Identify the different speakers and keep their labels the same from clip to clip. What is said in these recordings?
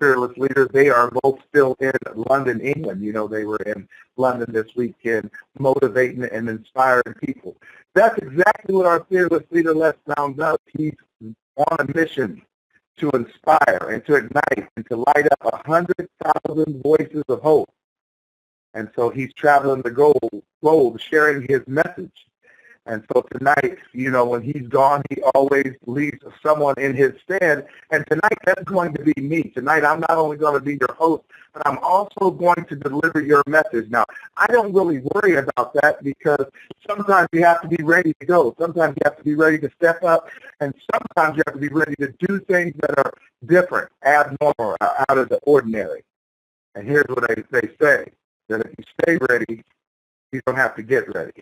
Speaker 1: fearless leaders. They are both still in London, England. You know, they were in London this weekend motivating and inspiring people. That's exactly what our fearless leader, Les Brown, does. He's on a mission to inspire and to ignite and to light up 100,000 voices of hope. And so he's traveling the globe sharing his message. And so tonight, you know, when he's gone, he always leaves someone in his stead. And tonight, that's going to be me. Tonight, I'm not only going to be your host, but I'm also going to deliver your message. Now, I don't really worry about that because sometimes you have to be ready to go. Sometimes you have to be ready to step up. And sometimes you have to be ready to do things that are different, abnormal, out of the ordinary. And here's what they say, that if you stay ready, you don't have to get ready.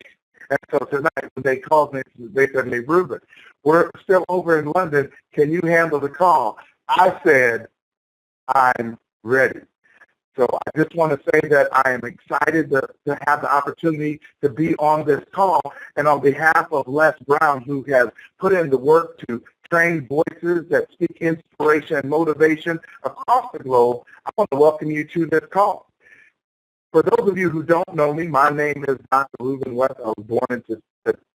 Speaker 1: And so tonight, when they called me, they said, "Hey, Ruben, we're still over in London. Can you handle the call?" I said, "I'm ready." So I just want to say that I am excited to have the opportunity to be on this call. And on behalf of Les Brown, who has put in the work to train voices that speak inspiration and motivation across the globe, I want to welcome you to this call. For those of you who don't know me, my name is Dr. Ruben West. I was born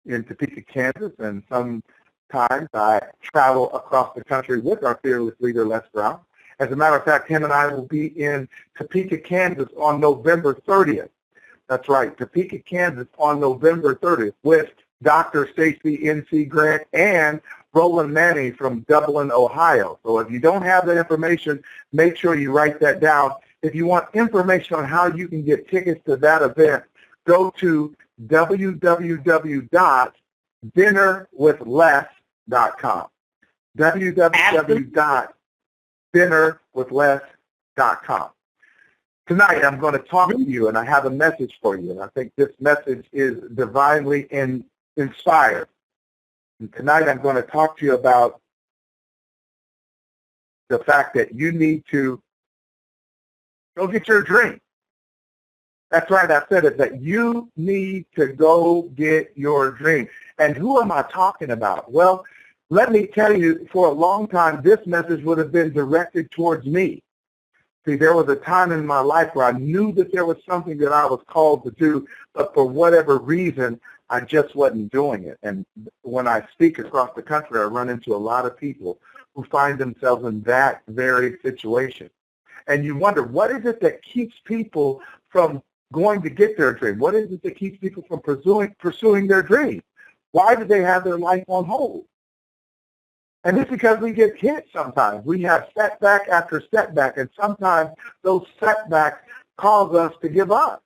Speaker 1: in Topeka, Kansas, and sometimes I travel across the country with our fearless leader, Les Brown. As a matter of fact, him and I will be in Topeka, Kansas on November 30th. That's right, Topeka, Kansas on November 30th with Dr. Stacey N.C. Grant and Roland Mamie from Dublin, Ohio. So if you don't have that information, make sure you write that down. If you want information on how you can get tickets to that event, go to www.dinnerwithles.com. www.dinnerwithles.com. Tonight I'm going to talk to you, and I have a message for you, and I think this message is divinely inspired. And tonight I'm going to talk to you about the fact that you need to go get your dream. That's right, I said it, that you need to go get your dream. And who am I talking about? Well, let me tell you, for a long time, this message would have been directed towards me. See, there was a time in my life where I knew that there was something that I was called to do, but for whatever reason, I just wasn't doing it. And when I speak across the country, I run into a lot of people who find themselves in that very situation. And you wonder, what is it that keeps people from going to get their dream? What is it that keeps people from pursuing their dream? Why do they have their life on hold? And it's because we get hit sometimes. We have setback after setback, and sometimes those setbacks cause us to give up.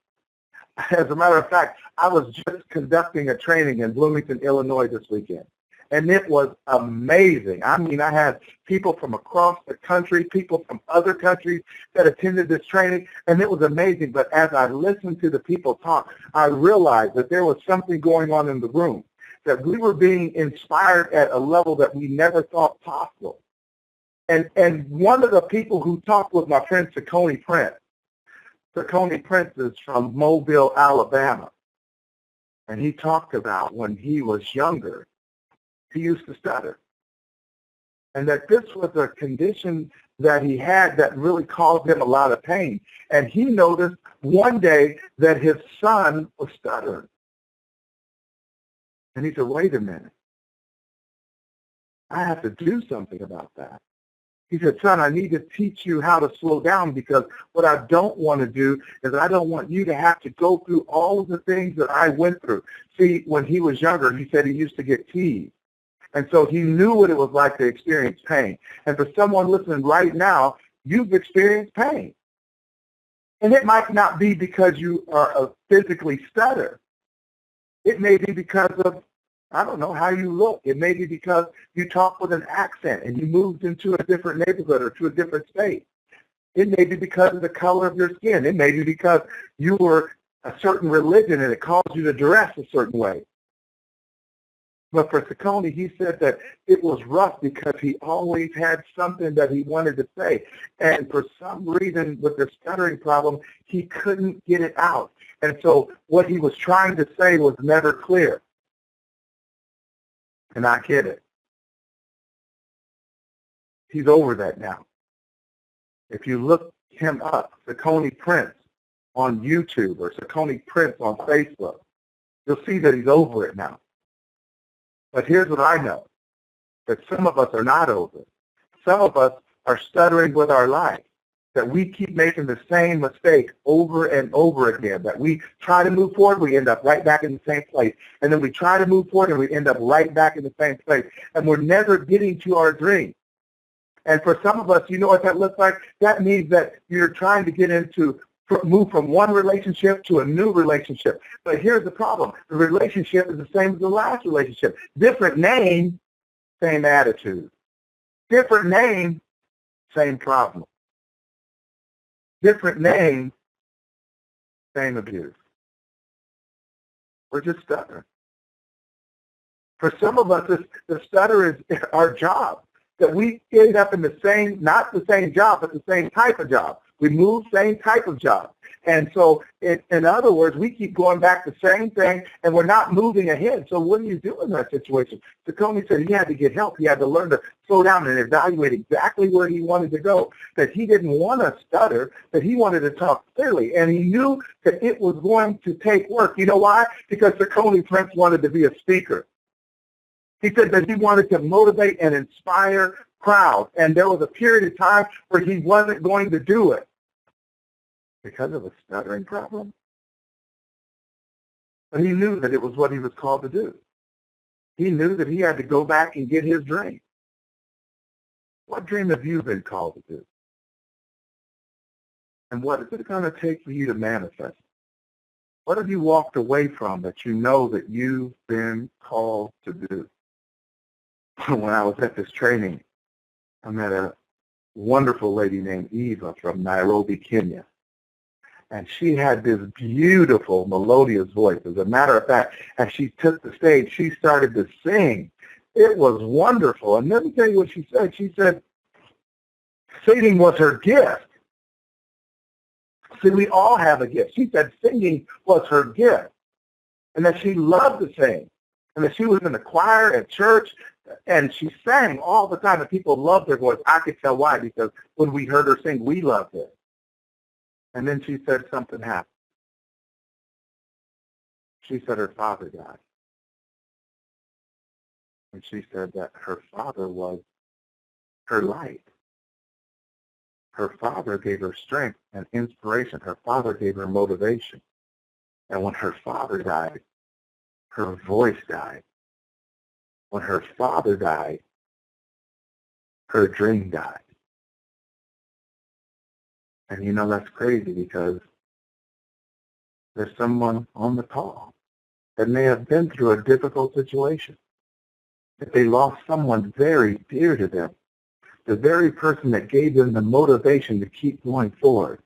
Speaker 1: As a matter of fact, I was just conducting a training in Bloomington, Illinois this weekend. And it was amazing. I mean, I had people from across the country, people from other countries that attended this training, and it was amazing. But as I listened to the people talk, I realized that there was something going on in the room, that we were being inspired at a level that we never thought possible. And one of the people who talked was my friend Sakoni Prince. Sakoni Prince is from Mobile, Alabama. And he talked about when he was younger, he used to stutter. And that this was a condition that he had that really caused him a lot of pain. And he noticed one day that his son was stuttering. And he said, "Wait a minute. I have to do something about that." He said, "Son, I need to teach you how to slow down, because what I don't want to do is I don't want you to have to go through all of the things that I went through." See, when he was younger, he said he used to get teased. And so he knew what it was like to experience pain. And for someone listening right now, you've experienced pain. And it might not be because you are physically stutter. It may be because of, I don't know, how you look. It may be because you talk with an accent and you moved into a different neighborhood or to a different state. It may be because of the color of your skin. It may be because you were a certain religion and it caused you to dress a certain way. But for Sakoni, he said that it was rough because he always had something that he wanted to say. And for some reason, with the stuttering problem, he couldn't get it out. And so what he was trying to say was never clear. And I get it. He's over that now. If you look him up, Saucony Prince on YouTube or Saucony Prince on Facebook, you'll see that he's over it now. But here's what I know, that some of us are not over it. Some of us are stuttering with our life, that we keep making the same mistake over and over again, that we try to move forward, we end up right back in the same place. And then we try to move forward and we end up right back in the same place. And we're never getting to our dream. And for some of us, you know what that looks like? That means that you're trying to move from one relationship to a new relationship. But here's the problem. The relationship is the same as the last relationship. Different name, same attitude. Different name, same problem. Different name, same abuse. We're just stuttering. For some of us, the stutter is our job. That we end up in the same, not the same job, but the same type of job. We move, same type of job. And so, in other words, we keep going back the same thing, and we're not moving ahead. So what do you do in that situation? Saucony said he had to get help. He had to learn to slow down and evaluate exactly where he wanted to go, that he didn't want to stutter, that he wanted to talk clearly. And he knew that it was going to take work. You know why? Because Saucony Prince wanted to be a speaker. He said that he wanted to motivate and inspire crowds, and there was a period of time where he wasn't going to do it because of a stuttering problem. But he knew that it was what he was called to do. He knew that he had to go back and get his dream. What dream have you been called to do? And what is it going to take for you to manifest? What have you walked away from that you know that you've been called to do? When I was at this training, I met a wonderful lady named Eva from Nairobi, Kenya. And she had this beautiful, melodious voice. As a matter of fact, as she took the stage, she started to sing. It was wonderful. And let me tell you what she said. She said singing was her gift. See, we all have a gift. She said singing was her gift. And that she loved to sing. And that she was in the choir at church. And she sang all the time, and people loved her voice. I could tell why, because when we heard her sing, we loved it. And then she said something happened. She said her father died. And she said that her father was her light. Her father gave her strength and inspiration. Her father gave her motivation. And when her father died, her voice died. When her father died, her dream died. And you know, that's crazy because there's someone on the call that may have been through a difficult situation. That they lost someone very dear to them. The very person that gave them the motivation to keep going forward.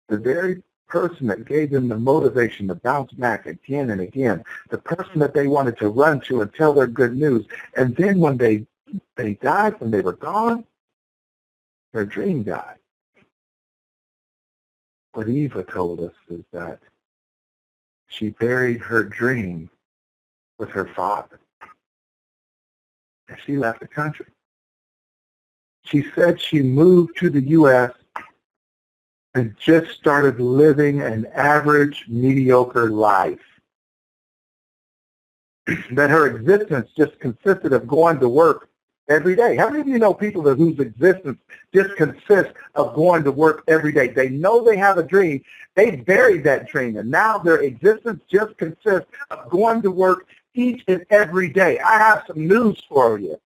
Speaker 1: The very person that gave them the motivation to bounce back again and again, the person that they wanted to run to and tell their good news. And then when they died, when they were gone, their dream died. What Eva told us is that she buried her dream with her father. And she left the country. She said she moved to the U.S. and just started living an average, mediocre life. That her existence just consisted of going to work every day. How many of you know people whose existence just consists of going to work every day? They know they have a dream. They buried that dream, and now their existence just consists of going to work each and every day. I have some news for you.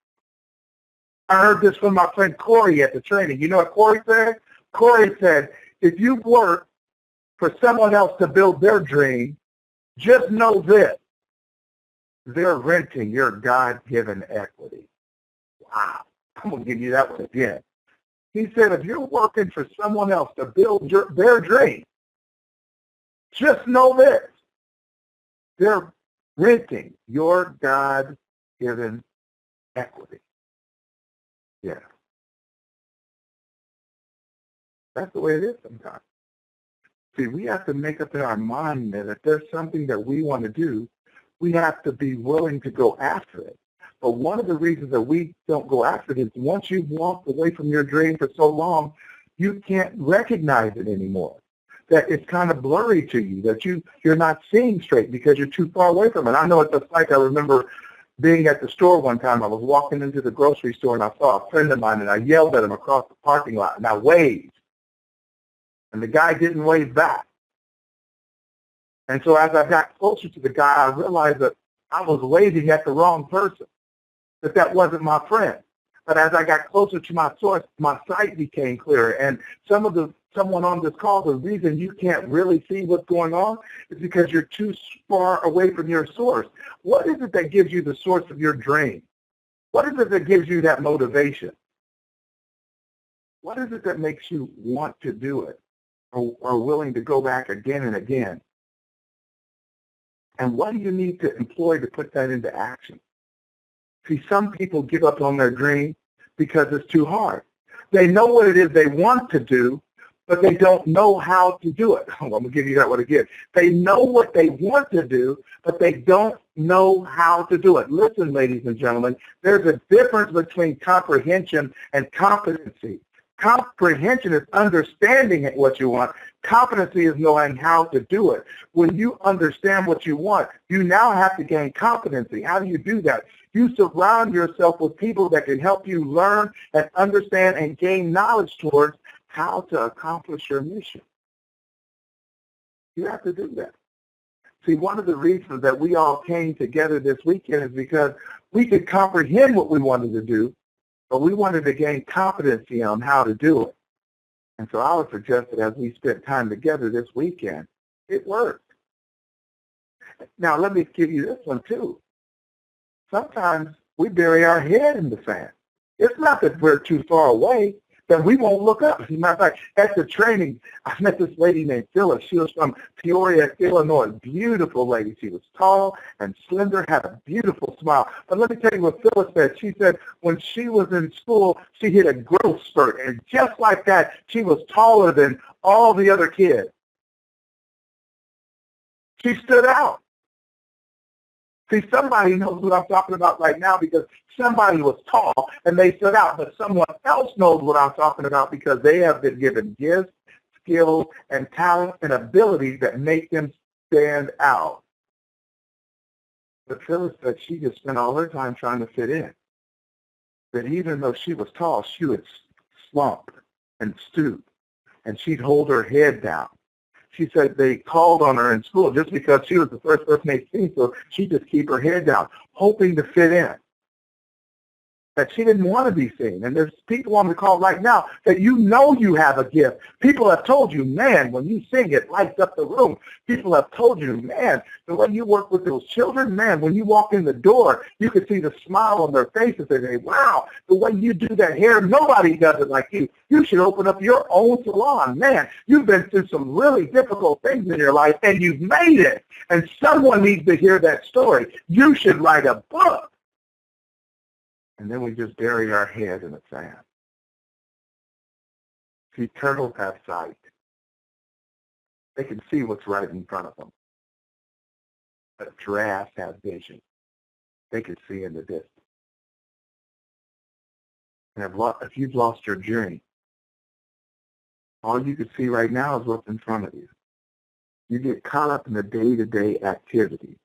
Speaker 1: I heard this from my friend Corey at the training. You know what Corey said? Corey said, if you work for someone else to build their dream, just know this. They're renting your God-given equity. Wow. I'm going to give you that one again. He said, if you're working for someone else to build their dream, just know this. They're renting your God-given equity. Yeah. That's the way it is sometimes. See, we have to make up in our mind that if there's something that we want to do, we have to be willing to go after it. But one of the reasons that we don't go after it is once you've walked away from your dream for so long, you can't recognize it anymore. That it's kind of blurry to you, that you're not seeing straight because you're too far away from it. I know what that's like. I remember being at the store one time. I was walking into the grocery store and I saw a friend of mine and I yelled at him across the parking lot and I waved. And the guy didn't wave back. And so as I got closer to the guy, I realized that I was waving at the wrong person, that wasn't my friend. But as I got closer to my source, my sight became clearer. And someone on this call, the reason you can't really see what's going on is because you're too far away from your source. What is it that gives you the source of your dream? What is it that gives you that motivation? What is it that makes you want to do it or willing to go back again and again? And what do you need to employ to put that into action? See, some people give up on their dream because it's too hard. They know what it is they want to do, but they don't know how to do it. I'm going to give you that one again. They know what they want to do, but they don't know how to do it. Listen, ladies and gentlemen, there's a difference between comprehension and competency. Comprehension is understanding what you want. Competency is knowing how to do it. When you understand what you want, you now have to gain competency. How do you do that? You surround yourself with people that can help you learn and understand and gain knowledge towards how to accomplish your mission. You have to do that. See, one of the reasons that we all came together this weekend is because we could comprehend what we wanted to do, but we wanted to gain competency on how to do it. And so I would suggest that as we spent time together this weekend, it worked. Now, let me give you this one, too. Sometimes we bury our head in the sand. It's not that we're too far away, that we won't look up. As a matter of fact, at the training, I met this lady named Phyllis. She was from Peoria, Illinois. Beautiful lady. She was tall and slender, had a beautiful smile. But let me tell you what Phyllis said. She said when she was in school, she hit a growth spurt. And just like that, she was taller than all the other kids. She stood out. See, somebody knows what I'm talking about right now because somebody was tall and they stood out, but someone else knows what I'm talking about because they have been given gifts, skills, and talent and abilities that make them stand out. But Phyllis said she just spent all her time trying to fit in. That even though she was tall, she would slump and stoop, and she'd hold her head down. She said they called on her in school just because she was the first person they'd seen, so she'd just keep her head down, hoping to fit in. That she didn't want to be seen. And there's people on the call right now that you know you have a gift. People have told you, man, when you sing, it lights up the room. People have told you, man, the way you work with those children, man, when you walk in the door, you can see the smile on their faces. They say, wow, the way you do that hair, nobody does it like you. You should open up your own salon. Man, you've been through some really difficult things in your life, and you've made it. And someone needs to hear that story. You should write a book. And then we just bury our head in the sand. See, turtles have sight. They can see what's right in front of them. But giraffes have vision. They can see in the distance. And if you've lost your journey, all you can see right now is what's in front of you. You get caught up in the day-to-day activity.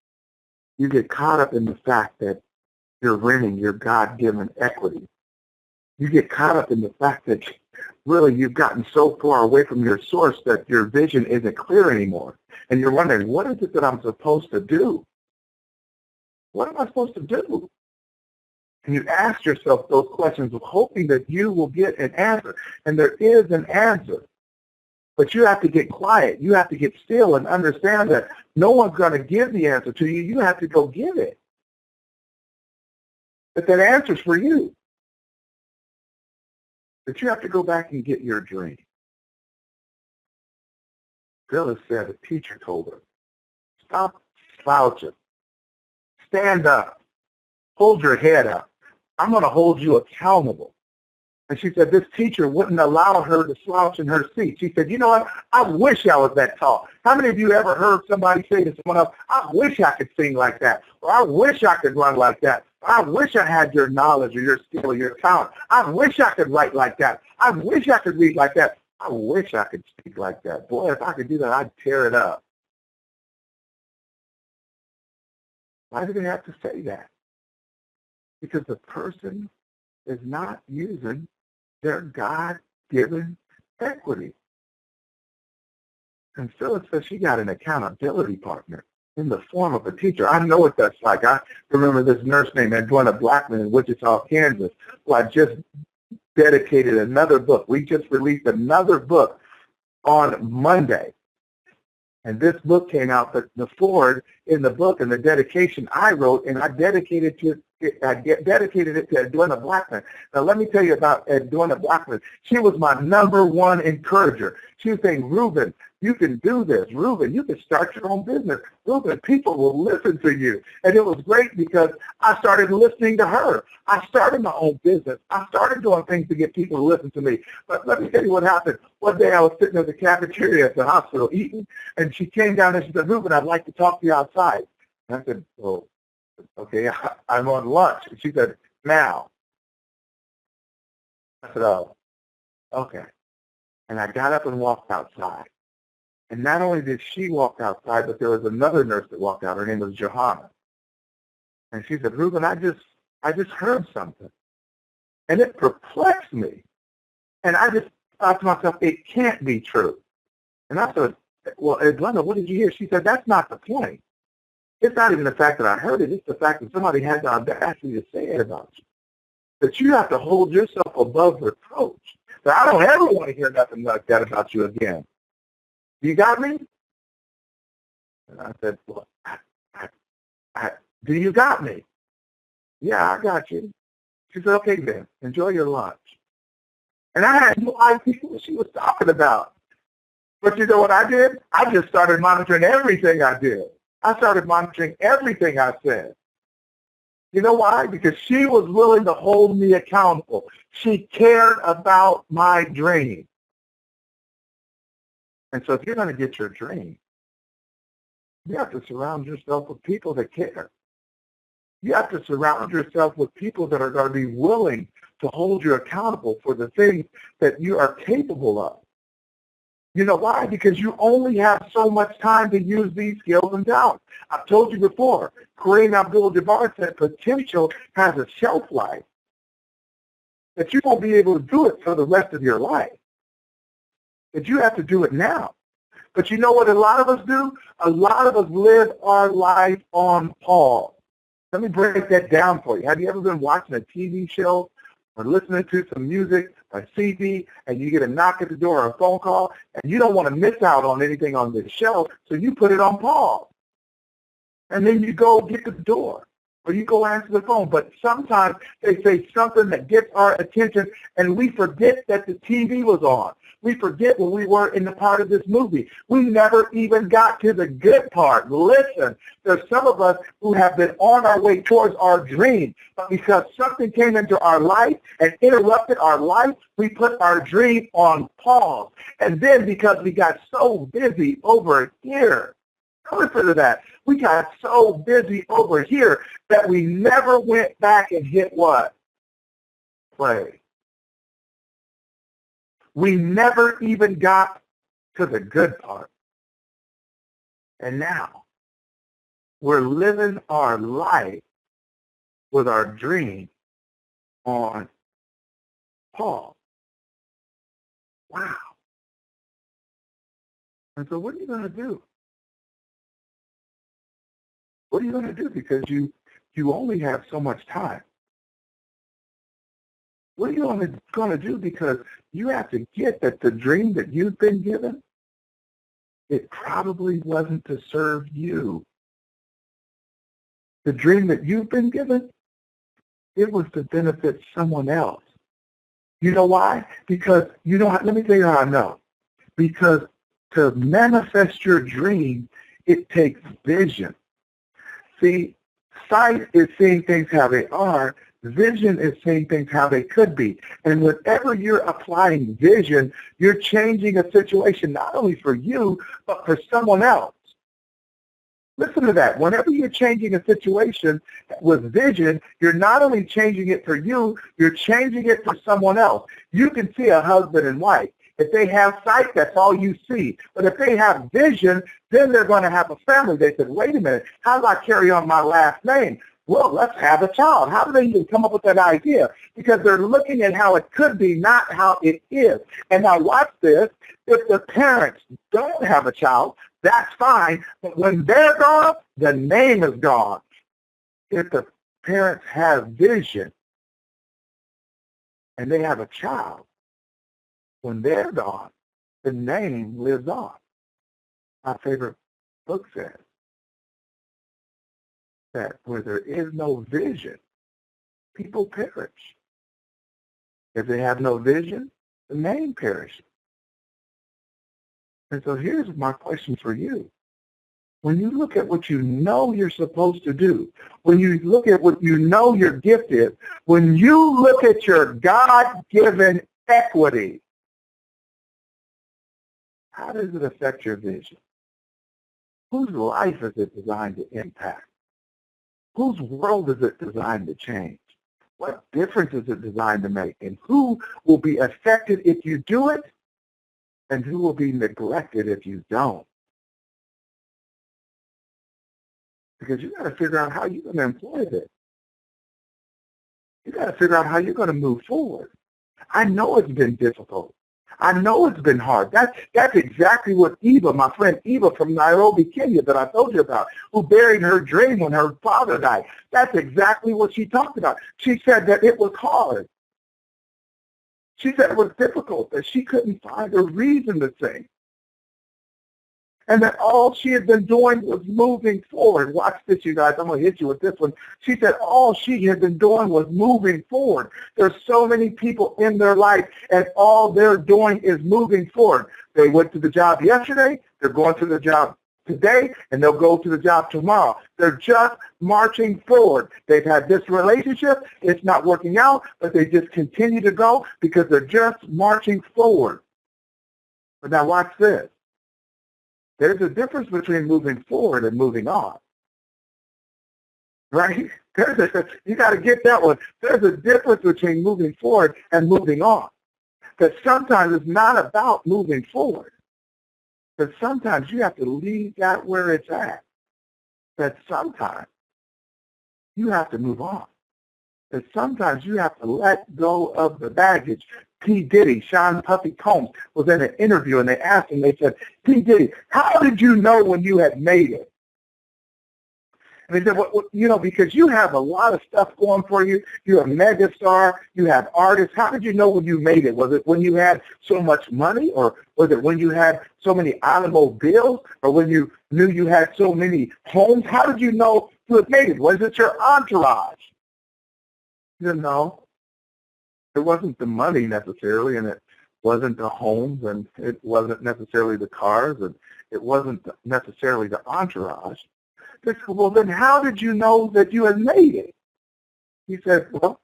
Speaker 1: You get caught up in the fact that you're renting your God-given equity. You get caught up in the fact that really you've gotten so far away from your source that your vision isn't clear anymore. And you're wondering, what is it that I'm supposed to do? What am I supposed to do? And you ask yourself those questions hoping that you will get an answer. And there is an answer. But you have to get quiet. You have to get still and understand that no one's going to give the answer to you. You have to go give it. But that answer's for you. But you have to go back and get your dream. Phyllis said a teacher told her, stop slouching. Stand up. Hold your head up. I'm going to hold you accountable. And she said this teacher wouldn't allow her to slouch in her seat. She said, you know what? I wish I was that tall. How many of you ever heard somebody say to someone else, I wish I could sing like that, or I wish I could run like that? I wish I had your knowledge or your skill or your talent. I wish I could write like that. I wish I could read like that. I wish I could speak like that. Boy, if I could do that, I'd tear it up. Why do they have to say that? Because the person is not using their God-given equity. And Phyllis says she got an accountability partner in the form of a teacher. I know what that's like. I remember this nurse named Edwina Blackman in Wichita, Kansas, who I just dedicated another book. We just released another book on Monday. And this book came out, the forward in the book and the dedication I wrote, and I dedicated it to Edwina Blackman. Now, let me tell you about Edwina Blackman. She was my number one encourager. She was saying, Ruben, you can do this. Ruben, you can start your own business. Ruben, people will listen to you. And it was great because I started listening to her. I started my own business. I started doing things to get people to listen to me. But let me tell you what happened. One day I was sitting in the cafeteria at the hospital eating, and she came down and she said, Ruben, I'd like to talk to you outside. And I said, well, okay, I'm on lunch. And she said, now. I said, oh, okay. And I got up and walked outside. And not only did she walk outside, but there was another nurse that walked out. Her name was Johanna. And she said, Ruben, I just heard something. And it perplexed me. And I just thought to myself, it can't be true. And I said, well, Edwina, what did you hear? She said, that's not the point. It's not even the fact that I heard it. It's the fact that somebody had the audacity to say it about you. That you have to hold yourself above reproach. That I don't ever want to hear nothing like that about you again. You got me? And I said, well, do you got me? Yeah, I got you. She said, okay then, enjoy your lunch. And I had no idea what she was talking about. But you know what I did? I just started monitoring everything I did. I started monitoring everything I said. You know why? Because she was willing to hold me accountable. She cared about my dream. And so if you're going to get your dream, you have to surround yourself with people that care. You have to surround yourself with people that are going to be willing to hold you accountable for the things that you are capable of. You know why? Because you only have so much time to use these skills and talents. I've told you before, Kareem Abdul-Jabbar said potential has a shelf life, that you won't be able to do it for the rest of your life. That you have to do it now. But you know what a lot of us do? A lot of us live our life on pause. Let me break that down for you. Have you ever been watching a TV show or listening to some music or CD and you get a knock at the door or a phone call and you don't want to miss out on anything on this show, so you put it on pause. And then you go get the door or you go answer the phone. But sometimes they say something that gets our attention and we forget that the TV was on. We forget where we were in the part of this movie. We never even got to the good part. Listen, there's some of us who have been on our way towards our dream, but because something came into our life and interrupted our life, we put our dream on pause. And then because we got so busy over here, listen to that, we got so busy over here that we never went back and hit what? Play. We never even got to the good part. And now, we're living our life with our dream on pause. Wow. And so what are you going to do? What are you going to do? Because you only have so much time. What are you going to do? Because you have to get that the dream that you've been given, it probably wasn't to serve you. The dream that you've been given, it was to benefit someone else. You know why? Because, let me tell you how I know. Because to manifest your dream, it takes vision. See, sight is seeing things how they are. Vision is seeing things how they could be. And whenever you're applying vision, you're changing a situation not only for you, but for someone else. Listen to that. Whenever you're changing a situation with vision, you're not only changing it for you, you're changing it for someone else. You can see a husband and wife. If they have sight, that's all you see. But if they have vision, then they're going to have a family. They said, wait a minute, how do I carry on my last name? Well, let's have a child. How do they even come up with that idea? Because they're looking at how it could be, not how it is. And now watch this. If the parents don't have a child, that's fine. But when they're gone, the name is gone. If the parents have vision and they have a child, when they're gone, the name lives on. My favorite book says that where there is no vision, people perish. If they have no vision, the name perishes. And so here's my question for you. When you look at what you know you're supposed to do, when you look at what you know your gift is, when you look at your God-given equity, how does it affect your vision? Whose life is it designed to impact? Whose world is it designed to change? What difference is it designed to make? And who will be affected if you do it? And who will be neglected if you don't? Because you got to figure out how you're going to employ this. You got to figure out how you're going to move forward. I know it's been difficult. I know it's been hard. That's exactly what Eva, my friend Eva from Nairobi, Kenya, that I told you about, who buried her dream when her father died. That's exactly what she talked about. She said that it was hard. She said it was difficult, that she couldn't find a reason to sing. And that all she had been doing was moving forward. Watch this, you guys. I'm going to hit you with this one. She said all she had been doing was moving forward. There's so many people in their life, and all they're doing is moving forward. They went to the job yesterday. They're going to the job today, and they'll go to the job tomorrow. They're just marching forward. They've had this relationship. It's not working out, but they just continue to go because they're just marching forward. But now watch this. There's a difference between moving forward and moving on. Right? You got to get that one. There's a difference between moving forward and moving on. That sometimes it's not about moving forward. But sometimes you have to leave that where it's at. That sometimes you have to move on. That sometimes you have to let go of the baggage. P. Diddy, Sean Puffy Combs, was in an interview, and they asked him, they said, P. Diddy, how did you know when you had made it? And they said, well, because you have a lot of stuff going for you. You're a megastar. You have artists. How did you know when you made it? Was it when you had so much money? Or was it when you had so many automobiles? Or when you knew you had so many homes? How did you know you had made it? Was it your entourage? No. It wasn't the money necessarily, and it wasn't the homes, and it wasn't necessarily the cars, and it wasn't necessarily the entourage. They said, well, then how did you know that you had made it? He said, well,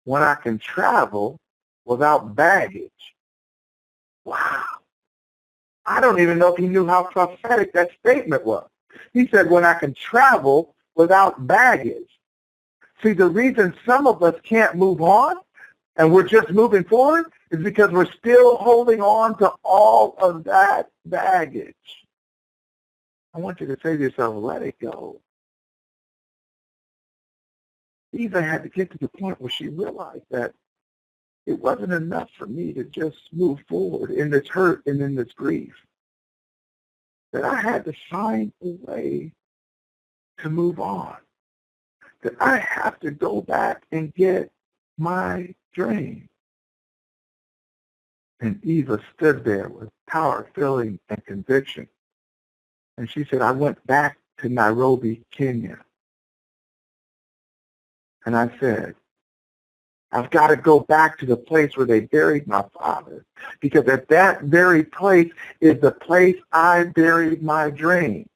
Speaker 1: when I can travel without baggage. Wow. I don't even know if he knew how prophetic that statement was. He said, when I can travel without baggage. See, the reason some of us can't move on and we're just moving forward is because we're still holding on to all of that baggage. I want you to say to yourself, let it go. Eva had to get to the point where she realized that it wasn't enough for me to just move forward in this hurt and in this grief. That I had to find a way to move on. That I have to go back and get my dream. And Eva stood there with power, feeling, and conviction. And she said, I went back to Nairobi, Kenya. And I said, I've got to go back to the place where they buried my father. Because at that very place is the place I buried my dream.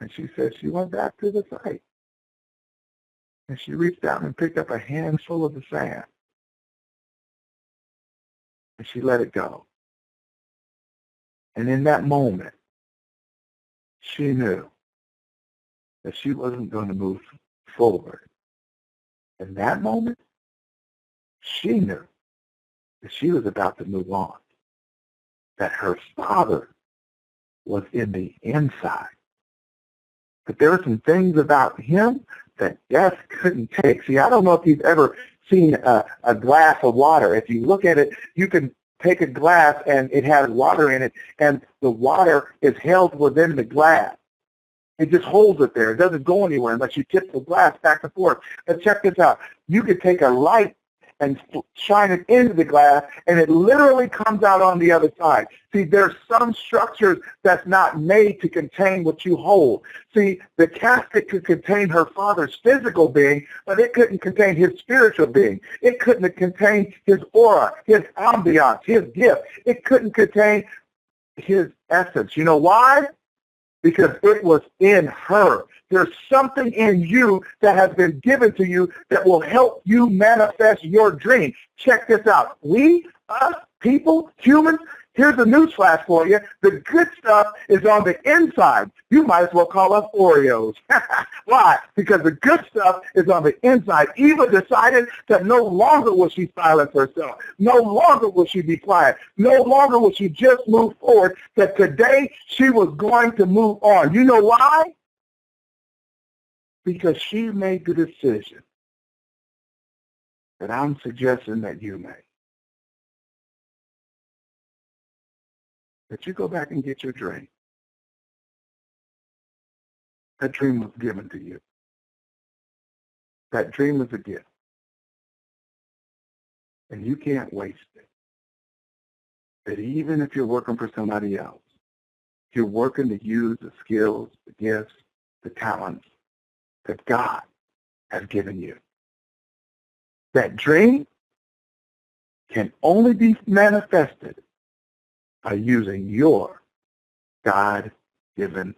Speaker 1: And she said she went back to the site. And she reached out and picked up a handful of the sand. And she let it go. And in that moment, she knew that she wasn't going to move forward. In that moment, she knew that she was about to move on, that her father was in the inside. But there were some things about him that death couldn't take. See, I don't know if you've ever seen a glass of water. If you look at it, you can take a glass and it has water in it, and the water is held within the glass. It just holds it there. It doesn't go anywhere unless you tip the glass back and forth. But check this out. You could take a light and shine it into the glass, and it literally comes out on the other side. See, there's some structures that's not made to contain what you hold. See, the casket could contain her father's physical being, but it couldn't contain his spiritual being. It couldn't contain his aura, his ambiance, his gift. It couldn't contain his essence. You know why? Because it was in her. There's something in you that has been given to you that will help you manifest your dream. Check this out. We, us, people, humans, here's a newsflash for you. The good stuff is on the inside. You might as well call us Oreos. Why? Because the good stuff is on the inside. Eva decided that no longer will she silence herself. No longer will she be quiet. No longer will she just move forward. That today she was going to move on. You know why? Because she made the decision that I'm suggesting that you make. That you go back and get your dream. That dream was given to you. That dream is a gift. And you can't waste it. That even if you're working for somebody else, you're working to use the skills, the gifts, the talents that God has given you. That dream can only be manifested by using your God-given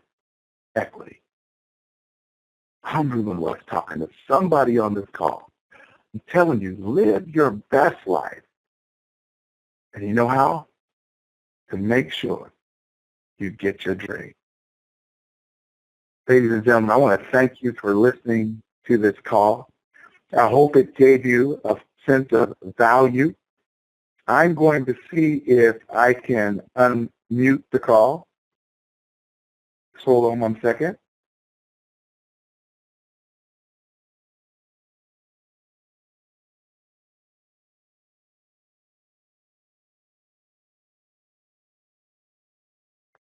Speaker 1: equity. I'm Ruben West talking to somebody on this call. I'm telling you, live your best life. And you know how? To make sure you get your dream. Ladies and gentlemen, I want to thank you for listening to this call. I hope it gave you a sense of value. I'm going to see if I can unmute the call. Just hold on 1 second.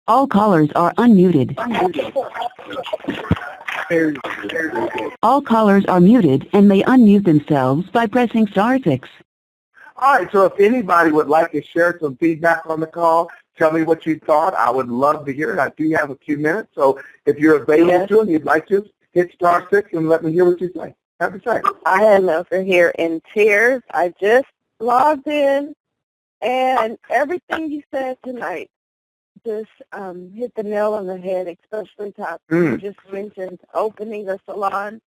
Speaker 2: All callers are unmuted. All callers are muted and may unmute themselves by pressing *6.
Speaker 1: All right, so if anybody would like to share some feedback on the call, tell me what you thought. I would love to hear it. I do have a few minutes, so if you're available to and you'd like to, hit *6 and let me hear what you say. Have a say.
Speaker 3: I am over here in tears. I just logged in, and everything you said tonight just hit the nail on the head, especially top. You just mentioned opening a salon,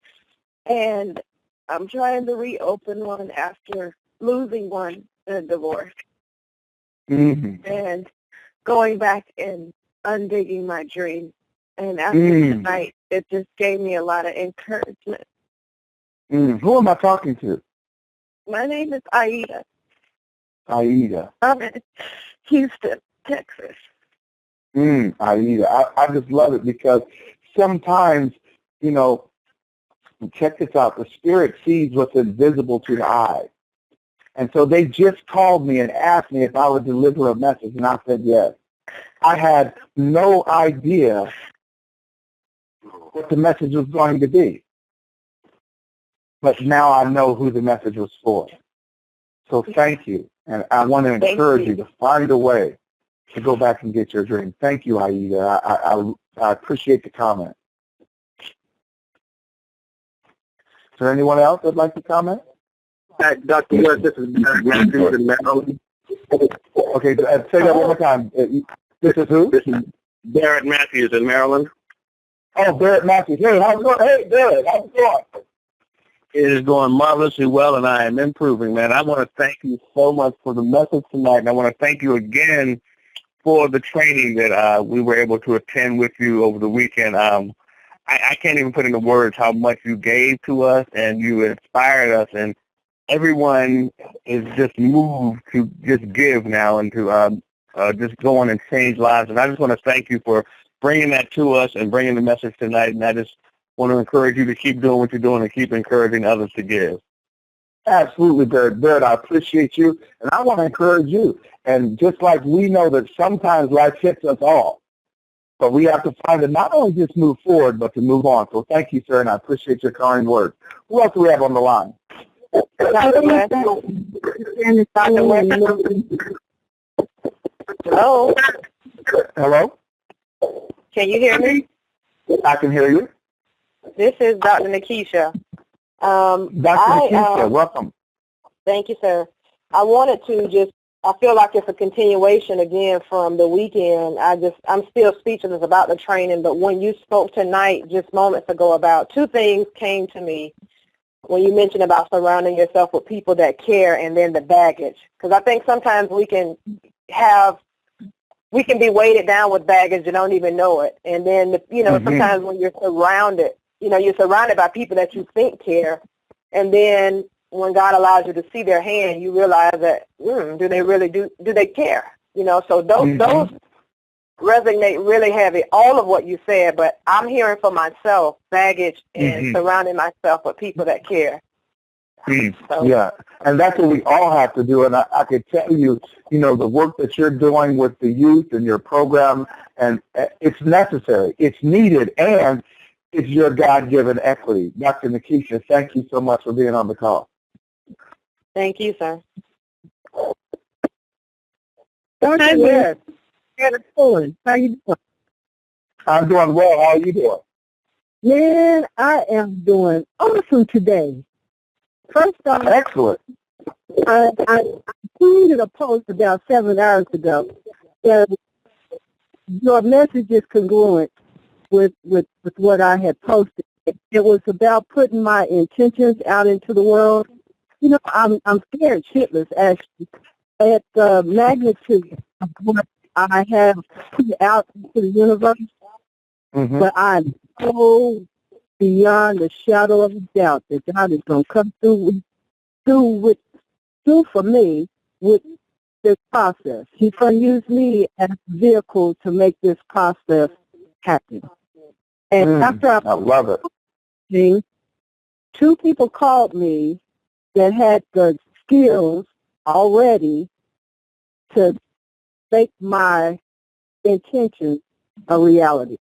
Speaker 3: and I'm trying to reopen one after losing one in a divorce. And going back and undigging my dream. And after tonight, it just gave me a lot of encouragement.
Speaker 1: Who am I talking to?
Speaker 3: My name is Aida.
Speaker 1: Aida.
Speaker 3: I'm in Houston, Texas.
Speaker 1: Aida. I just love it because sometimes, you know, check this out, the spirit sees what's invisible to the eye. And so they just called me and asked me if I would deliver a message, and I said yes. I had no idea what the message was going to be. But now I know who the message was for. So thank you. And I want to encourage you to find a way to go back and get your dream. Thank you, Aida. I appreciate the comment. Is there anyone else that'd like to comment?
Speaker 4: Dr. West, this is Matthews in Maryland.
Speaker 1: Okay, say that one more time. This is who?
Speaker 4: This is Barrett Matthews in Maryland.
Speaker 1: Oh, Barrett Matthews. Hey, how's it going? Hey, Barrett, how's it going?
Speaker 4: It is going marvelously well, and I am improving, man. I want to thank you so much for the message tonight, and I want to thank you again for the training that we were able to attend with you over the weekend. I can't even put into words how much you gave to us, and you inspired us, and everyone is just moved to just give now and to just go on and change lives. And I just want to thank you for bringing that to us and bringing the message tonight. And I just want to encourage you to keep doing what you're doing and keep encouraging others to give.
Speaker 1: Absolutely, Barrett. I appreciate you, and I want to encourage you. And just like we know that sometimes life hits us all, but we have to find it not only just move forward, but to move on. So thank you, sir, and I appreciate your kind words. Who else do we have on the line?
Speaker 3: Hello?
Speaker 1: Hello?
Speaker 3: Can you hear me?
Speaker 1: I can hear you.
Speaker 3: This is Dr. Nikisha.
Speaker 1: Dr. Nikisha, welcome.
Speaker 3: Thank you, sir. I wanted to I feel like it's a continuation again from the weekend. I'm still speechless about the training, but when you spoke tonight, just moments ago, about two things came to me when you mentioned about surrounding yourself with people that care, and then the baggage. Because I think sometimes we can be weighted down with baggage and don't even know it. And then, sometimes when you're surrounded by people that you think care, and then when God allows you to see their hand, you realize that, do they really do they care? So those resonate really heavy, all of what you said, but I'm hearing for myself, baggage and surrounding myself with people that care. So.
Speaker 1: Yeah, and that's what we all have to do. And I could tell you, the work that you're doing with the youth and your program, and it's necessary, it's needed, and it's your God-given equity. Dr. Nikisha, thank you so much for being on the call.
Speaker 3: Thank you, sir.
Speaker 5: Hi, Wes. How you doing?
Speaker 1: I'm doing well. How are you doing?
Speaker 5: Man, I am doing awesome today. First off,
Speaker 1: excellent.
Speaker 5: I tweeted a post about 7 hours ago that your message is congruent with what I had posted. It was about putting my intentions out into the world. I'm scared shitless, actually, at the magnitude of what I have put out into the universe. But I'm so beyond a shadow of a doubt that God is going to come through for me with this process. He's going to use me as a vehicle to make this process happen. And after
Speaker 1: I love it.
Speaker 5: 2 people called me that had the skills already to make my intentions a reality.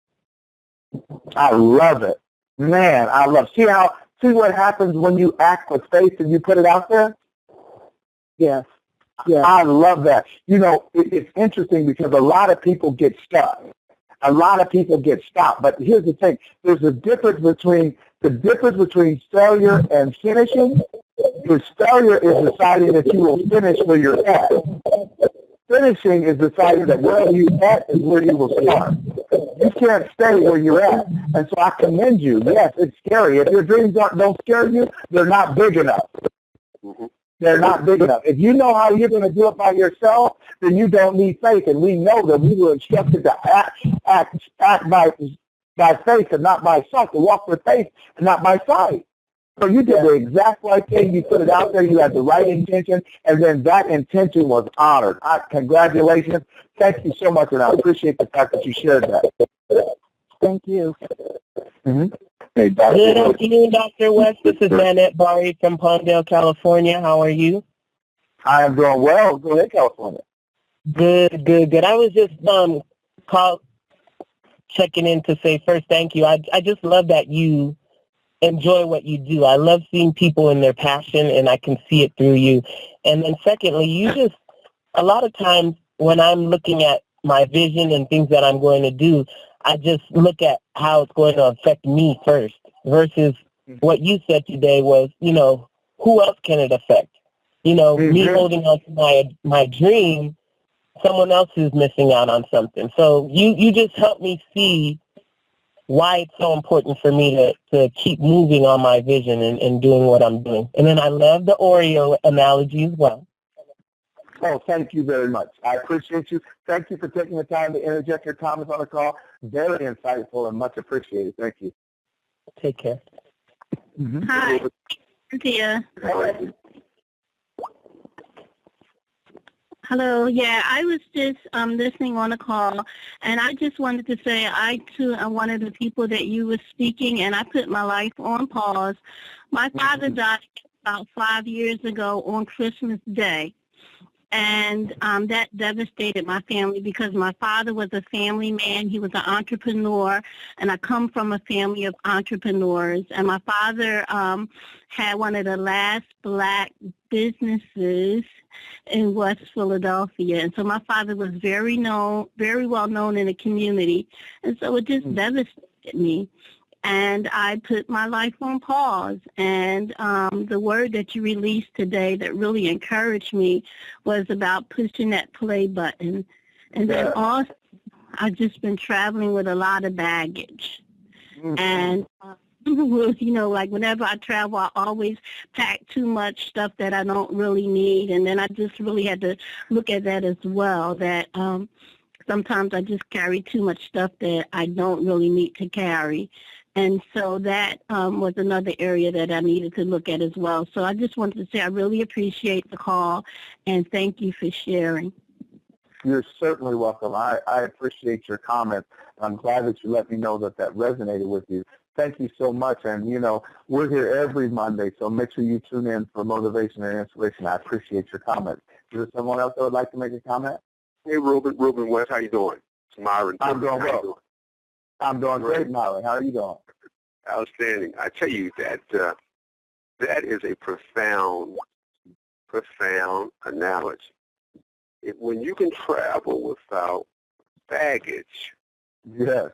Speaker 1: I love it. Man, I love it. See what happens when you act with faith and you put it out there?
Speaker 5: Yes. Yes.
Speaker 1: I love that. It's interesting because a lot of people get stuck. A lot of people get stopped. But here's the thing. There's a difference between failure and finishing. Because failure is deciding that you will finish where you're at. Finishing is deciding that where you're at is where you will start. You can't stay where you're at. And so I commend you. Yes, it's scary. If your dreams don't scare you, they're not big enough. They're not big enough. If you know how you're going to do it by yourself, then you don't need faith. And we know that we were instructed to act by faith and not by sight, to walk with faith and not by sight. So you did the exact right thing. You put it out there. You had the right intention, and then that intention was honored. Congratulations. Thank you so much, and I appreciate the fact that you shared that.
Speaker 5: Thank you.
Speaker 1: Hey,
Speaker 6: Good afternoon, Dr. West. This is Nanette Bari from Palmdale, California. How are you?
Speaker 1: I am doing well. Go ahead, California.
Speaker 6: Good. I was just checking in to say first thank you. I just love that you enjoy what you do. I love seeing people in their passion, and I can see it through you. And then secondly, a lot of times when I'm looking at my vision and things that I'm going to do, I just look at how it's going to affect me first versus what you said today was, who else can it affect? Me holding on to my dream, someone else is missing out on something. So you just helped me see why it's so important for me to keep moving on my vision and doing what I'm doing. And then I love the Oreo analogy as well.
Speaker 1: Oh, thank you very much. I appreciate you. Thank you for taking the time to interject your comments on the call. Very insightful and much appreciated. Thank you.
Speaker 6: Take care.
Speaker 1: Mm-hmm.
Speaker 7: Hi, Cynthia. Hello. Yeah, I was just listening on the call, and I just wanted to say I, too, am one of the people that you were speaking, and I put my life on pause. My father died about 5 years ago on Christmas Day. And that devastated my family because my father was a family man. He was an entrepreneur, and I come from a family of entrepreneurs. And my father had one of the last black businesses in West Philadelphia. And so my father was very well known in the community. And so it just devastated me. And I put my life on pause. And the word that you released today that really encouraged me was about pushing that play button. And then also, I've just been traveling with a lot of baggage. And, you know, like whenever I travel, I always pack too much stuff that I don't really need. And then I just really had to look at that as well, that sometimes I just carry too much stuff that I don't really need to carry. And so that was another area that I needed to look at as well. So I just wanted to say I really appreciate the call, and thank you for sharing.
Speaker 1: You're certainly welcome. I appreciate your comments. I'm glad that you let me know that resonated with you. Thank you so much. And, you know, we're here every Monday, so make sure you tune in for motivation and inspiration. I appreciate your comments. Is there someone else that would like to make a comment?
Speaker 8: Hey, Ruben West, how you doing? It's Myron.
Speaker 1: I'm doing well. I'm doing great, Myron. How are you doing?
Speaker 8: Outstanding. I tell you that that is a profound analogy. When you can travel without baggage,
Speaker 1: yes,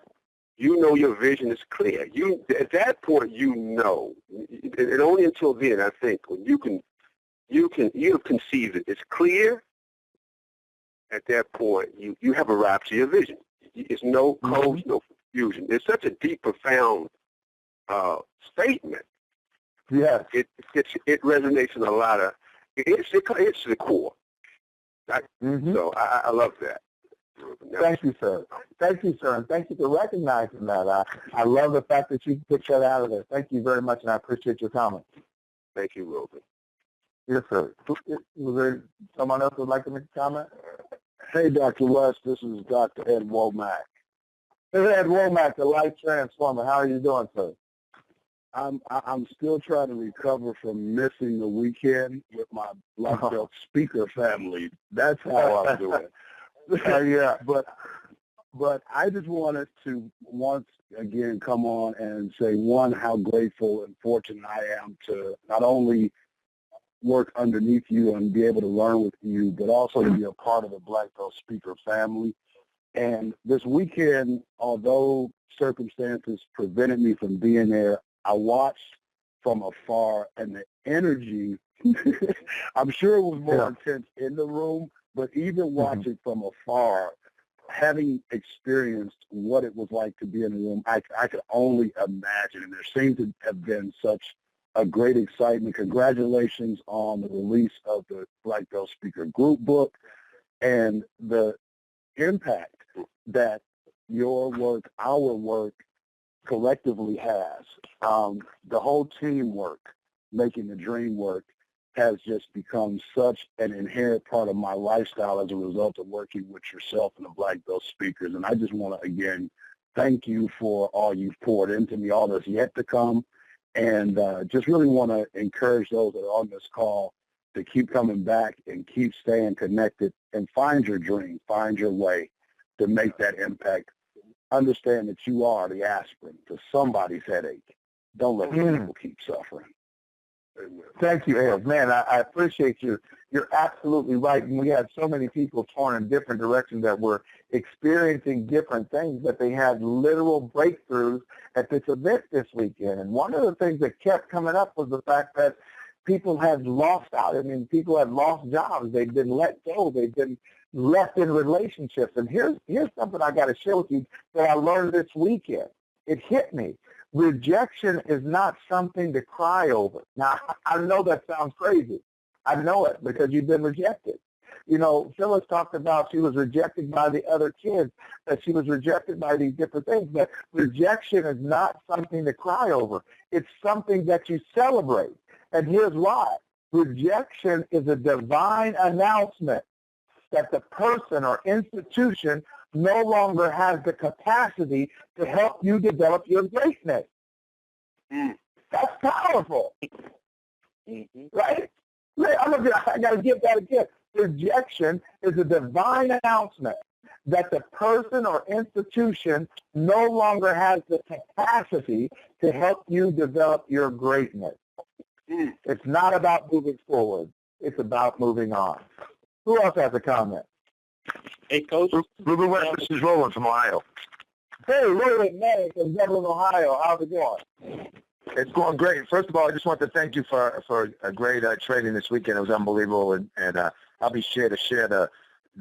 Speaker 8: you know your vision is clear. You at that point, you know, and only until then, I think, when you have conceived it, it's clear. At that point, you have arrived to your vision. It's no codes, no confusion. It's such a deep, profound statement.
Speaker 1: Yes,
Speaker 8: it resonates in a lot of. It's the core. So I love that.
Speaker 1: Thank you, sir. Thank you, sir, and thank you for recognizing that. I love the fact that you picked that out of there. Thank you very much, and I appreciate your comment.
Speaker 8: Thank you, Ruben.
Speaker 1: Yes, sir. Was there someone else who would like to make a comment?
Speaker 9: Hey, Dr. West, this is Dr. Ed Womack.
Speaker 1: This is Ed Womack, the life transformer. How are you doing, sir?
Speaker 9: I'm still trying to recover from missing the weekend with my Black Belt speaker family. That's how I'm doing.
Speaker 1: Yeah.
Speaker 9: But I just wanted to once again come on and say, one, how grateful and fortunate I am to not only work underneath you and be able to learn with you, but also to be a part of the Black Belt speaker family. And this weekend, although circumstances prevented me from being there, I watched from afar, and the energy, I'm sure it was more intense in the room, but even watching from afar, having experienced what it was like to be in the room, I could only imagine. And there seemed to have been such a great excitement. Congratulations on the release of the Black Belt Speaker Group book and the impact that your work, our work, collectively has. The whole teamwork, making the dream work, has just become such an inherent part of my lifestyle as a result of working with yourself and the Black Belt speakers. And I just want to, again, thank you for all you've poured into me, all that's yet to come. And just really want to encourage those that are on this call to keep coming back and keep staying connected and find your dream, find your way to make that impact. Understand that you are the aspirin to somebody's headache. Don't let people keep suffering.
Speaker 1: Thank you, Ed. Man, I appreciate you. You're absolutely right. And we had so many people torn in different directions that were experiencing different things, but they had literal breakthroughs at this event this weekend. And one of the things that kept coming up was the fact that people had lost out. I mean, people had lost jobs. They'd been let go. They'd been left in relationships. And here's something I got to share with you that I learned this weekend. It hit me. Rejection is not something to cry over. Now, I know that sounds crazy. I know it because you've been rejected. You know, Phyllis talked about she was rejected by the other kids, that she was rejected by these different things. But rejection is not something to cry over. It's something that you celebrate. And here's why. Rejection is a divine announcement that the person or institution no longer has the capacity to help you develop your greatness. That's powerful. Right? I got to give that again. Rejection is a divine announcement that the person or institution no longer has the capacity to help you develop your greatness. It's not about moving forward. It's about moving on. Who else has a comment?
Speaker 4: Hey, Coach.
Speaker 1: Ruben, this is Roland from Ohio. Hey, Roland, man, from Dublin, Ohio. How's it going?
Speaker 10: It's going great. First of all, I just want to thank you for a great training this weekend. It was unbelievable, and I'll be sure to share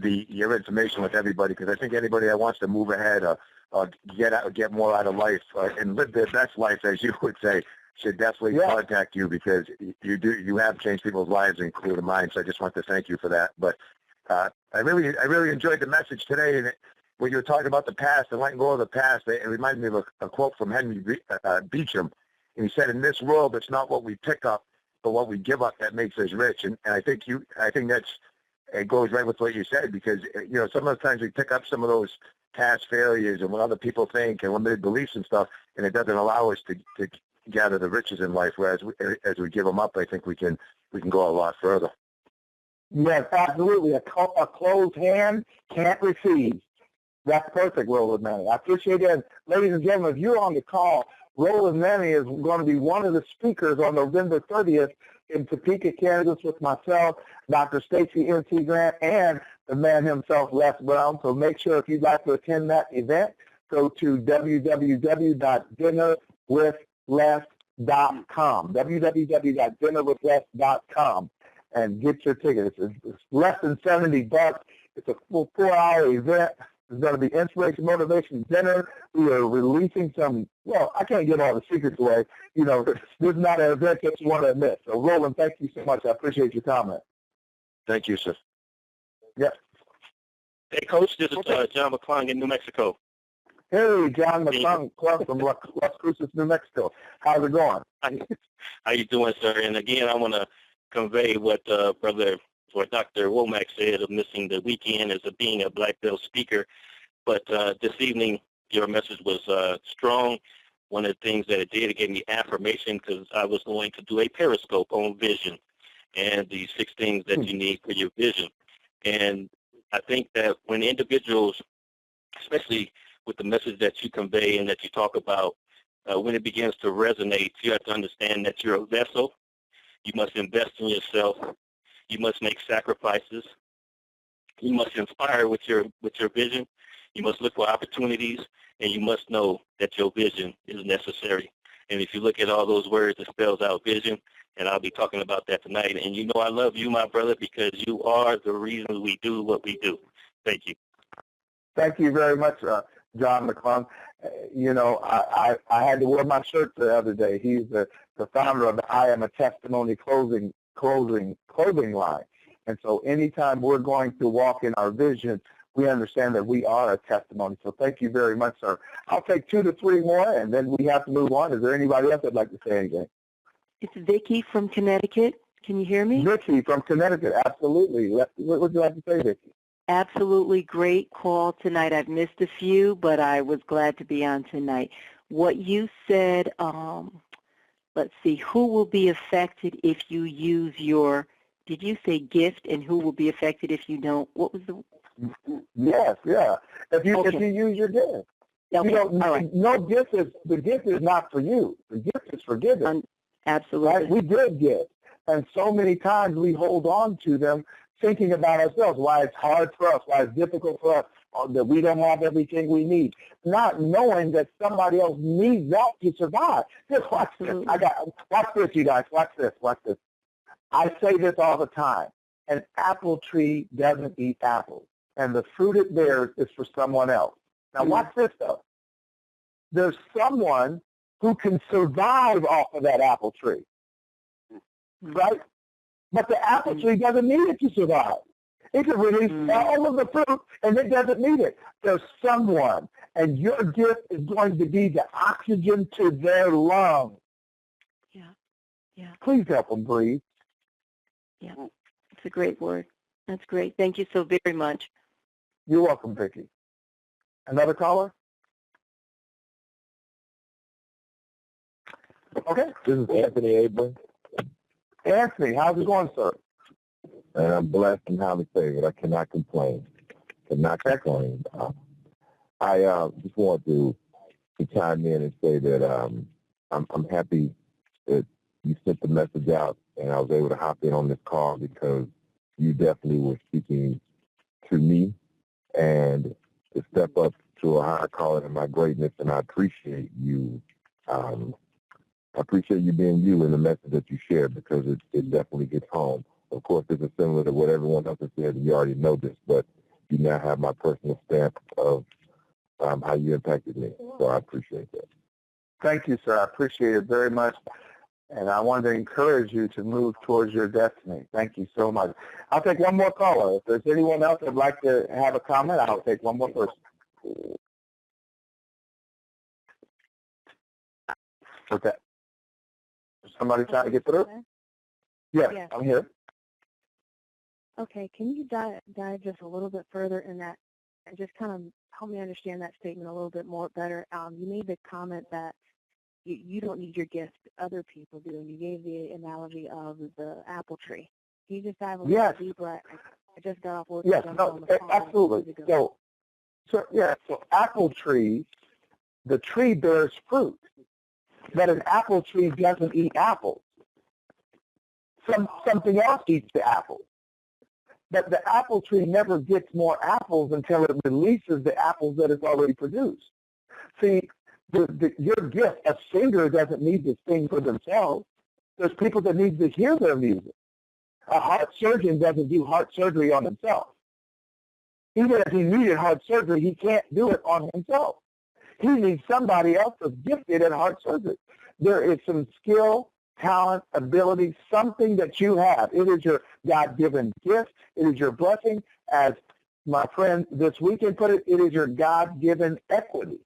Speaker 10: your information with everybody, because I think anybody that wants to move ahead or get more out of life and live their best life, as you would say, should definitely contact you, because you have changed people's lives, including mine. So I just want to thank you for that. But I really enjoyed the message today, and when you were talking about the past and letting go of the past, it reminded me of a quote from Henry Beecham. And he said, "In this world, it's not what we pick up, but what we give up that makes us rich." And I think it goes right with what you said, because some of the times we pick up some of those past failures and what other people think and limited beliefs and stuff, and it doesn't allow us to gather the riches in life. Whereas as we give them up, I think we can go a lot further.
Speaker 1: Yes, absolutely. A closed hand can't receive. That's perfect, Roland Mamie. I appreciate that. Ladies and gentlemen, if you're on the call, Roland Mamie is going to be one of the speakers on November 30th in Topeka, Kansas, with myself, Dr. Stacy N.T. Grant, and the man himself, Les Brown. So make sure, if you'd like to attend that event, go to www.dinnerwithles.com, www.dinnerwithles.com, and get your tickets. It's less than $70. It's a full 4-hour event. There's going to be inspiration, motivation, dinner. We are releasing some, I can't give all the secrets away. This is not an event that you want to miss. So, Roland, thank you so much. I appreciate your comment.
Speaker 10: Thank you, sir.
Speaker 1: Yes.
Speaker 4: Hey, Coach, this is John McClung in New Mexico.
Speaker 1: Hey, John McClung from Las Cruces, New Mexico. How's it going?
Speaker 4: How you doing, sir? And again, I want to convey what Brother or Dr. Womack said of missing the weekend as being a black belt speaker. But this evening, your message was strong. One of the things that it did, it gave me affirmation, because I was going to do a periscope on vision and the 6 things that you need for your vision. And I think that when individuals, especially with the message that you convey and that you talk about, when it begins to resonate, you have to understand that you're a vessel. You must invest in yourself. You must make sacrifices. You must inspire with your vision. You must look for opportunities, and you must know that your vision is necessary. And if you look at all those words, it spells out vision, and I'll be talking about that tonight. And you know I love you, my brother, because you are the reason we do what we do. Thank you.
Speaker 1: Thank you very much, John McClung. I had to wear my shirt the other day. He's the founder of the I Am a Testimony clothing line. And so anytime we're going to walk in our vision, we understand that we are a testimony. So thank you very much, sir. I'll take 2 to 3 more, and then we have to move on. Is there anybody else that'd like to say anything?
Speaker 11: It's Vicki from Connecticut. Can you hear me?
Speaker 1: Vicki from Connecticut, absolutely. What would you like to say, Vicki?
Speaker 11: Absolutely great call tonight. I've missed a few, but I was glad to be on tonight. What you said, let's see, who will be affected if you use your, did you say gift, and who will be affected if you don't? What was the?
Speaker 1: Yes, yeah. If you use your gift.
Speaker 11: Okay. All right.
Speaker 1: The gift is not for you. The gift is for giving.
Speaker 11: Absolutely.
Speaker 1: Right? We did give. And so many times we hold on to them thinking about ourselves, why it's hard for us, why it's difficult for us, that we don't have everything we need, not knowing that somebody else needs that to survive. Just watch this. Watch this, you guys. Watch this. I say this all the time. An apple tree doesn't eat apples, and the fruit it bears is for someone else. Now watch this, though. There's someone who can survive off of that apple tree, right? But the apple tree doesn't need it to survive. It can release all of the fruit, and it doesn't need it. There's someone, and your gift is going to be the oxygen to their lungs.
Speaker 11: Yeah.
Speaker 1: Please help them breathe.
Speaker 11: Yeah. It's a great word. That's great. Thank you so very much.
Speaker 1: You're welcome, Vicki. Another caller? Okay.
Speaker 12: This is Anthony Abrams.
Speaker 1: Anthony, how's it going, sir?
Speaker 12: And I'm blessed and highly favored. I cannot complain. I just want to chime in and say that I'm happy that you sent the message out and I was able to hop in on this call because you definitely were speaking to me and to step up to a higher calling in my greatness, and I appreciate you. I appreciate you being you and the message that you shared because it definitely gets home. Of course, this is similar to what everyone else has said, and you already know this, but you now have my personal stamp of how you impacted me. So I appreciate that.
Speaker 1: Thank you, sir. I appreciate it very much. And I wanted to encourage you to move towards your destiny. Thank you so much. I'll take one more caller. If there's anyone else that'd like to have a comment, I'll take one more person. Okay. Somebody trying to get through? Yes, I'm here.
Speaker 13: Okay, can you dive just a little bit further in that and just kind of help me understand that statement a little bit more better? You made the comment that you don't need your gift, other people do, and you gave the analogy of the apple tree. Can you just dive a little deeper? I just got off work.
Speaker 1: Yes, no, absolutely. So apple trees, the tree bears fruit, but an apple tree doesn't eat apples. Something else eats the apples. But the apple tree never gets more apples until it releases the apples that it's already produced. See, your gift, a singer doesn't need to sing for themselves. There's people that need to hear their music. A heart surgeon doesn't do heart surgery on himself. Even if he needed heart surgery, he can't do it on himself. He needs somebody else that's gifted at heart surgery. There is some skill, talent, ability, something that you have. It is your God-given gift. It is your blessing. As my friend this weekend put it, it is your God-given equity.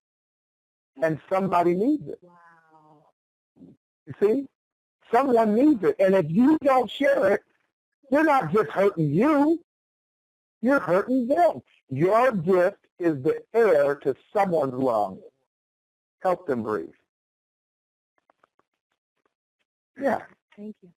Speaker 1: And somebody needs it.
Speaker 13: Wow.
Speaker 1: You see? Someone needs it. And if you don't share it, you're not just hurting you. You're hurting them. Your gift is the air to someone's lungs. Help them breathe. Yeah.
Speaker 13: Thank you.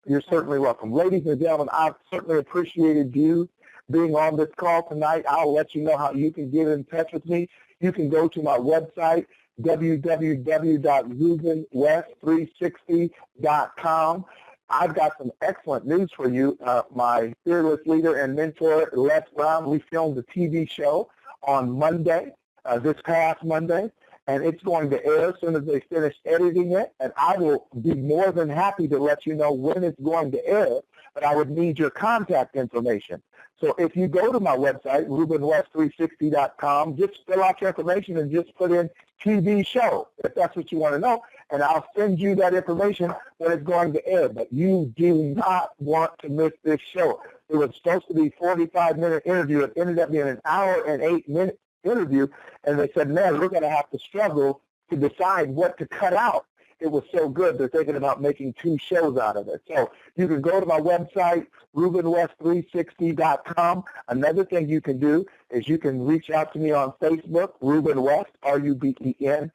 Speaker 1: You're certainly welcome. Ladies and gentlemen, I've certainly appreciated you being on this call tonight. I'll let you know how you can get in touch with me. You can go to my website, www.rubenwest360.com. I've got some excellent news for you. My fearless leader and mentor, Les Brown, we filmed a TV show on Monday, this past Monday, and it's going to air as soon as they finish editing it, and I will be more than happy to let you know when it's going to air, but I would need your contact information. So if you go to my website, RubenWest360.com, just fill out your information and just put in TV show, if that's what you want to know, and I'll send you that information when it's going to air. But you do not want to miss this show. It was supposed to be a 45-minute interview. It ended up being an hour and 8-minute interview, and they said, man, we're going to have to struggle to decide what to cut out. It was so good, they're thinking about making 2 shows out of it. So you can go to my website, RubenWest360.com. Another thing you can do is you can reach out to me on Facebook, Ruben West, RubenWest.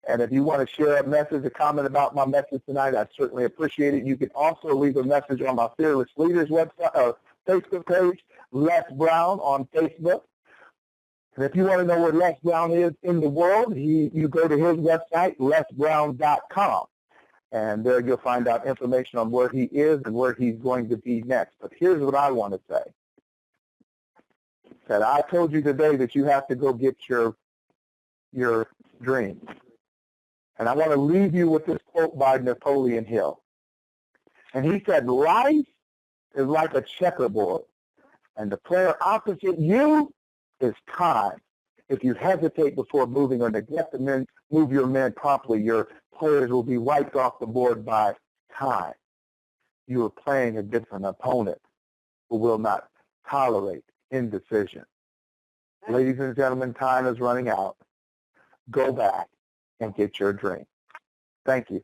Speaker 1: And if you want to share a message, a comment about my message tonight, I certainly appreciate it. You can also leave a message on my Fearless Leaders website, Facebook page, Les Brown on Facebook. And if you want to know where Les Brown is in the world, you go to his website, lesbrown.com. And there you'll find out information on where he is and where he's going to be next. But here's what I want to say. That I told you today that you have to go get your dreams. And I want to leave you with this quote by Napoleon Hill. And he said, life is like a checkerboard, and the player opposite you is time. If you hesitate before moving or neglect to move your men promptly, your players will be wiped off the board by time. you are playing a different opponent who will not tolerate indecision. Ladies and gentlemen, time is running out. Go back and get your drink. Thank you.